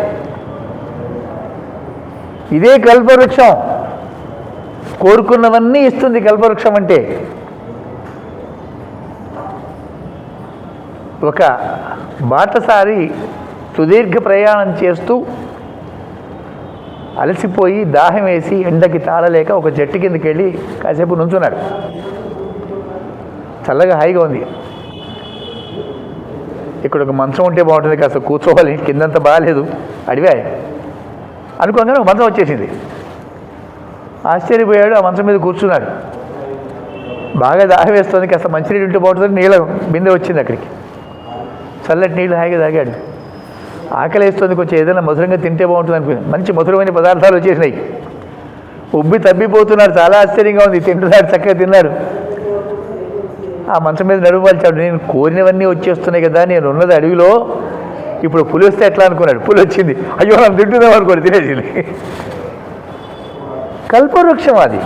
S1: ఇదే కల్పవృక్షం. కోరుకున్నవన్నీ ఇస్తుంది కల్పవృక్షం అంటే. ఒక బాటసారి సుదీర్ఘ ప్రయాణం చేస్తూ అలసిపోయి దాహం వేసి ఎండకి తాళలేక ఒక చెట్టు కిందకి వెళ్ళి కాసేపు నుంచున్నాడు. చల్లగా హాయిగా ఉంది. ఇక్కడ ఒక మంచం ఉంటే బాగుంటుంది, కాస్త కూర్చోవాలి, కిందంతా బాగాలేదు, అడివే అనుకోగానే ఒక మంచం వచ్చేసింది. ఆశ్చర్యపోయాడు, ఆ మంచం మీద కూర్చున్నాడు. బాగా దాహం వేస్తుంది, కాస్త మంచినీళ్ళు ఉంటే బాగుంటుంది, నీళ్ళ బిందె వచ్చింది అక్కడికి. చల్లటి నీళ్ళు హాయిగా తాగాడు. ఆకలి వేస్తుంది, కొంచెం ఏదైనా మధురంగా తింటే బాగుంటుంది అనుకుంది. మంచి మధురమైన పదార్థాలు వచ్చేసినాయి. ఉబ్బి తబ్బిపోతున్నాడు, చాలా ఆశ్చర్యంగా ఉంది. తింటున్నాడు, చక్కగా తిన్నాడు. ఆ మంచం మీద నడుము వాల్చాడు. నేను కోరినవన్నీ వచ్చేస్తున్నాయి కదా, నేను ఉన్నది అడవిలో, ఇప్పుడు పులి వస్తే ఎట్లా అనుకున్నాడు. పులి వచ్చింది, అయ్యో మనం తింటున్నాం అనుకోండి, తినేసింది. కల్పవృక్షం అది,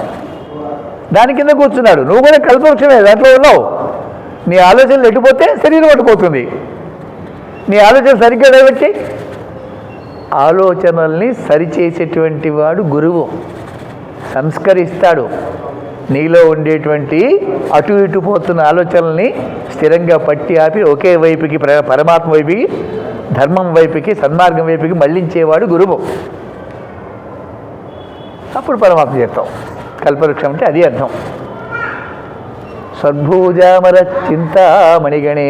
S1: దాని కింద కూర్చున్నాడు. నువ్వు కూడా కల్పవృక్షమే, దాంట్లో ఉన్నావు. నీ ఆలోచనలు ఎటుపోతే శరీరం పట్టుపోతుంది. నీ ఆలోచన సరిగ్గా డైవర్ట్. ఆలోచనల్ని సరిచేసేటువంటి వాడు గురువు. సంస్కరిస్తాడు. నీలో ఉండేటువంటి అటు ఇటు పోతున్న ఆలోచనల్ని స్థిరంగా పట్టి ఆపి ఒకే వైపుకి, పరమాత్మ వైపుకి, ధర్మం వైపుకి, సన్మార్గం వైపుకి మళ్ళించేవాడు గురువు. అప్పుడు పరమాత్మ చెప్తాం. కల్పవృక్షం అంటే అది అర్థం. సద్భూజామర చింతామణిగణే.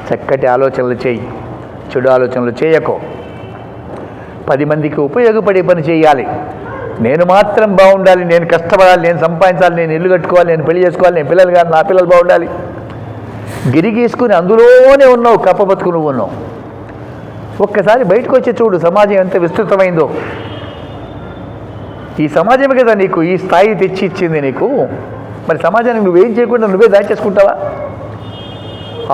S1: చక్కటి ఆలోచనలు చేయి, చెడు ఆలోచనలు చేయకో. 10 మందికి ఉపయోగపడే పని చేయాలి. నేను మాత్రం బాగుండాలి, నేను కష్టపడాలి, నేను సంపాదించాలి, నేను ఇల్లు కట్టుకోవాలి, నేను పెళ్లి చేసుకోవాలి, నేను పిల్లలు కాదు, నా పిల్లలు బాగుండాలి. గిరి గీసుకుని అందులోనే ఉన్నావు, కప్ప బతుకు నువ్వు ఉన్నావు. ఒక్కసారి బయటకు వచ్చి చూడు సమాజం ఎంత విస్తృతమైందో. ఈ సమాజమే కదా నీకు ఈ స్థాయి తెచ్చి ఇచ్చింది నీకు. మరి సమాజానికి నువ్వేం చేయకుండా నువ్వే దాచేసుకుంటావా?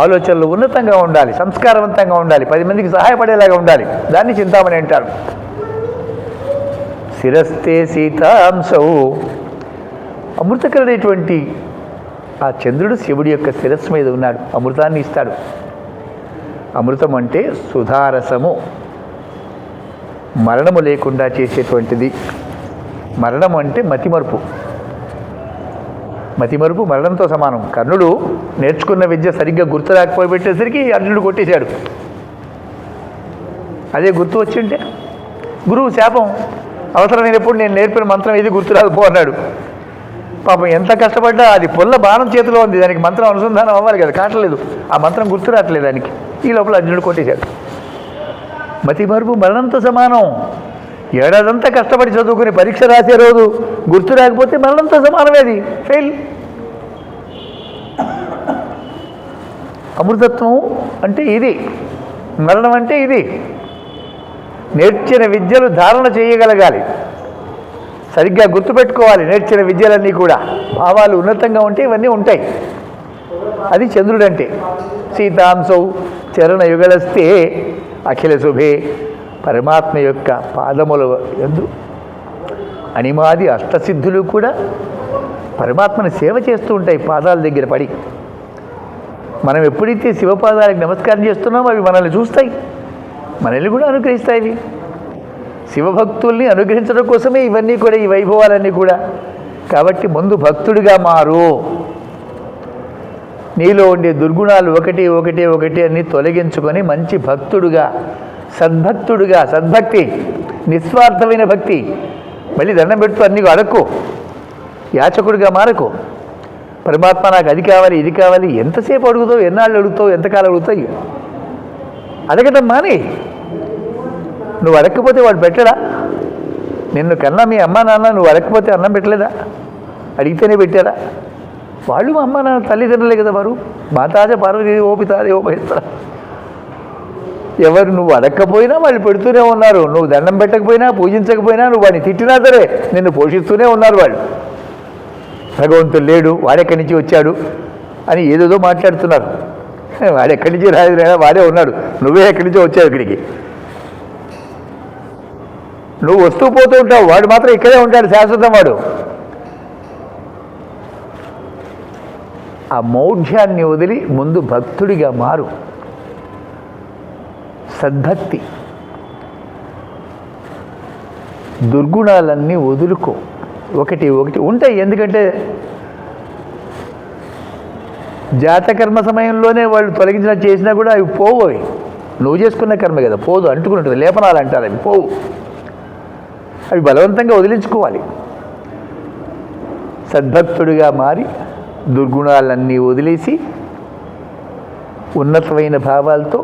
S1: ఆలోచనలు ఉన్నతంగా ఉండాలి, సంస్కారవంతంగా ఉండాలి, 10 మందికి సహాయపడేలాగా ఉండాలి. దాన్ని చింతామణి అంటారు. శిరస్తే సీతాంశౌ, అమృతకరుడైనటువంటి ఆ చంద్రుడు శివుడి యొక్క శిరస్సు మీద ఉన్నాడు, అమృతాన్ని ఇస్తాడు. అమృతం అంటే సుధారసము, మరణము లేకుండా చేసేటువంటిది. మరణం అంటే మతిమరుపు. మతిమరుపు మరణంతో సమానం. కర్ణుడు నేర్చుకున్న విద్య సరిగ్గా గుర్తు రాకపోయి అర్జునుడు కొట్టేశాడు. అదే గుర్తు వచ్చింటే గురువు శాపం, అవసరమైనప్పుడు నేను నేర్పిన మంత్రం ఇది గుర్తు రాకపో అన్నాడు. పాపం ఎంత కష్టపడ్డా అది పొల్ల బాణం చేతిలో ఉంది, దానికి మంత్రం అనుసంధానం అవ్వాలి కదా, కావట్లేదు. ఆ మంత్రం గుర్తు రావట్లేదు దానికి. ఈ లోపల అర్జునుడు కొట్టేశాడు. మతిమరుపు మరణంతో సమానం. ఏడాదంతా కష్టపడి చదువుకుని పరీక్ష రాసే రోజు గుర్తు రాకపోతే మరణంతో సమానమే, అది ఫెయిల్. అమృతత్వం అంటే ఇది, మరణం అంటే ఇది. నేర్చిన విద్యలు ధారణ చేయగలగాలి, సరిగ్గా గుర్తుపెట్టుకోవాలి. నేర్చిన విద్యలన్నీ కూడా భావాలు ఉన్నతంగా ఉంటే ఇవన్నీ ఉంటాయి. అది చంద్రుడు అంటే. సీతాంశౌ చరణ యుగళస్తే అఖిల శుభే, పరమాత్మ యొక్క పాదముల యందు అనిమాది అష్టసిద్ధులు కూడా పరమాత్మని సేవ చేస్తూ ఉంటాయి పాదాల దగ్గర పడి. మనం ఎప్పుడైతే శివపాదాలకు నమస్కారం చేస్తున్నామో అవి మనల్ని చూస్తాయి, మనల్ని కూడా అనుగ్రహిస్తాయి. శివభక్తుల్ని అనుగ్రహించడం కోసమే ఇవన్నీ కూడా, ఈ వైభవాలన్నీ కూడా. కాబట్టి ముందు భక్తుడిగా మారు. నీలో ఉండే దుర్గుణాలు ఒకటి అన్ని తొలగించుకొని మంచి భక్తుడుగా, సద్భక్తుడుగా, సద్భక్తి, నిస్వార్థమైన భక్తి. మళ్ళీ దండం పెడుతూ అన్నీ అడక్కు, యాచకుడిగా మారకు. పరమాత్మ నాకు అది కావాలి, ఇది కావాలి, ఎంతసేపు అడుగుతావు, ఎన్నాళ్ళు అడుగుతావు, ఎంతకాలం అడుగుతావు? అడగటం మాని. నువ్వు అడగకపోతే వాడు పెట్టడా? నిన్ను కన్నా మీ అమ్మ నాన్న నువ్వు అడగకపోతే అన్నం పెట్టలేదా? అడిగితేనే పెట్టారా? వాళ్ళు మా అమ్మ నాన్న తల్లిదండ్రులే కదా వారు. మాతాజ పార్వతీ ఓపితాదే ఓపిస్తారా? ఎవరు నువ్వు అడగకపోయినా వాళ్ళు పెడుతూనే ఉన్నారు. నువ్వు దండం పెట్టకపోయినా, పూజించకపోయినా, నువ్వు వాడిని తిట్టినా సరే నిన్ను పోషిస్తూనే ఉన్నారు వాళ్ళు. భగవంతుడు లేడు, వాడెక్కడి నుంచి వచ్చాడు అని ఏదేదో మాట్లాడుతున్నారు. వాడెక్కడి నుంచి రాలేదు, వాడే ఉన్నాడు, నువ్వే ఎక్కడి నుంచో వచ్చావు ఇక్కడికి. నువ్వు వస్తూ పోతూ ఉంటావు, వాడు మాత్రం ఇక్కడే ఉంటాడు శాశ్వతం. వాడు ఆ మౌఢ్యాన్ని వదిలి ముందు భక్తుడిగా మారు. సద్భక్తి, దుర్గుణాలన్నీ వదులుకో. ఒకటి ఉంటాయి. ఎందుకంటే జాతకర్మ సమయంలోనే వాళ్ళు తొలగించిన చేసినా కూడా అవి పోవు. అవి నువ్వు చేసుకున్న కర్మ కదా, పోదు, అంటుకుంటుంది. లేపనాలు అంటారు, అవి పోవు. అవి బలవంతంగా వదిలించుకోవాలి. సద్భక్తుడిగా మారి దుర్గుణాలన్నీ వదిలేసి ఉన్నతమైన భావాలతో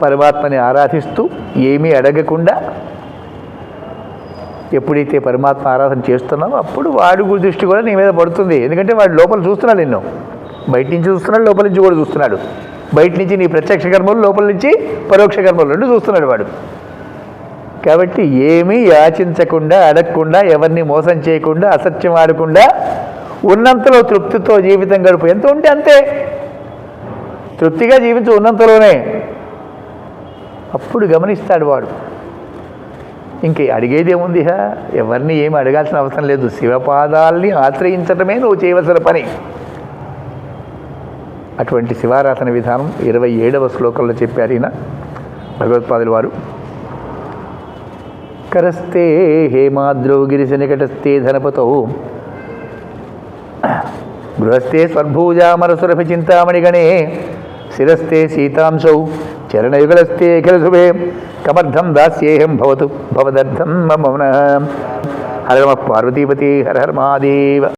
S1: పరమాత్మని ఆరాధిస్తూ ఏమీ అడగకుండా ఎప్పుడైతే పరమాత్మ ఆరాధన చేస్తున్నావో అప్పుడు వాడి దృష్టి కూడా నీ మీద పడుతుంది. ఎందుకంటే వాడు లోపల చూస్తున్నాడు, నిన్ను బయట నుంచి చూస్తున్నాడు, లోపల నుంచి కూడా చూస్తున్నాడు. బయట నుంచి నీ ప్రత్యక్ష కర్మలు, లోపల నుంచి పరోక్ష కర్మలు రెండు చూస్తున్నాడు వాడు. కాబట్టి ఏమీ యాచించకుండా, అడగకుండా, ఎవరిని మోసం చేయకుండా, అసత్యం ఆడకుండా ఉన్నంతలో తృప్తితో జీవితం గడుపు. ఎంత ఉంటే అంతే, తృప్తిగా జీవించు ఉన్నంతలోనే. అప్పుడు గమనిస్తాడు వాడు. ఇంక అడిగేదేముంది? ఎవరిని ఏమి అడగాల్సిన అవసరం లేదు. శివపాదాల్ని ఆశ్రయించటమే నువ్వు చేయవలసిన పని. అటువంటి శివారాధన విధానం 27వ శ్లోకంలో చెప్పారు ఈయన భగవత్పాదులు వారు. కరస్తే హేమాద్రౌ గిరిశ నికటస్థే ధనపతౌ గృహస్థే స్వర్భూజామరసురభి చింతామణిగణే శిరస్థే సీతాంశౌ చరణయుగళస్థే అఖిల శుభే కమర్థం దాస్యేహం భవతు భవదర్థం మమ. హర నమః పార్వతీపతి. హర హర మహాదేవ.